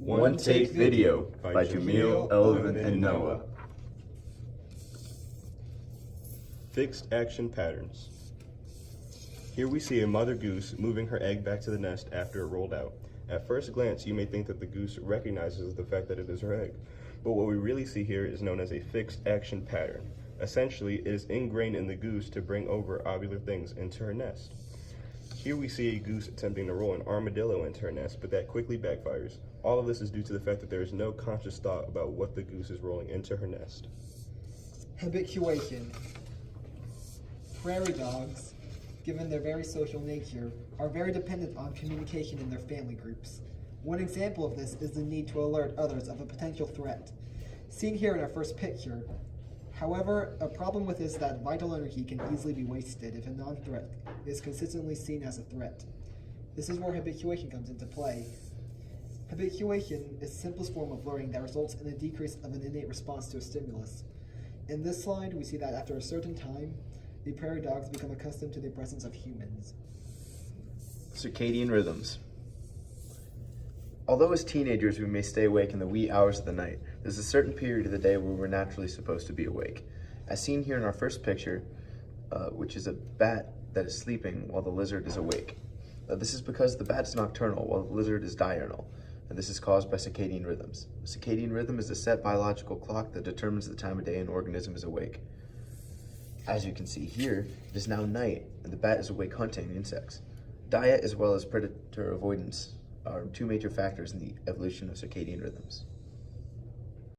One Take Video by Jamil, Elvin, and Noah. Fixed action patterns. Here we see a mother goose moving her egg back to the nest after it rolled out. At first glance, you may think that the goose recognizes the fact that it is her egg, but what we really see here is known as a fixed action pattern. Essentially, it is ingrained in the goose to bring over ovular things into her nest. Here we see a goose attempting to roll an armadillo into her nest, but that quickly backfires. All of this is due to the fact that there is no conscious thought about what the goose is rolling into her nest. Habituation. Prairie dogs, given their very social nature, are very dependent on communication in their family groups. One example of this is the need to alert others of a potential threat, seen here in our first picture. However, a problem with this is that vital energy can easily be wasted if a non-threat is consistently seen as a threat. This is where habituation comes into play. Habituation is the simplest form of learning that results in a decrease of an innate response to a stimulus. In this slide, we see that after a certain time, the prairie dogs become accustomed to the presence of humans. Circadian rhythms. Although as teenagers we may stay awake in the wee hours of the night, there's a certain period of the day where we're naturally supposed to be awake. As seen here in our first picture, which is a bat that is sleeping while the lizard is awake. This is because the bat is nocturnal while the lizard is diurnal, and this is caused by circadian rhythms. A circadian rhythm is a set biological clock that determines the time of day an organism is awake. As you can see here, it is now night, and the bat is awake hunting insects. Diet as well as predator avoidance are two major factors in the evolution of circadian rhythms.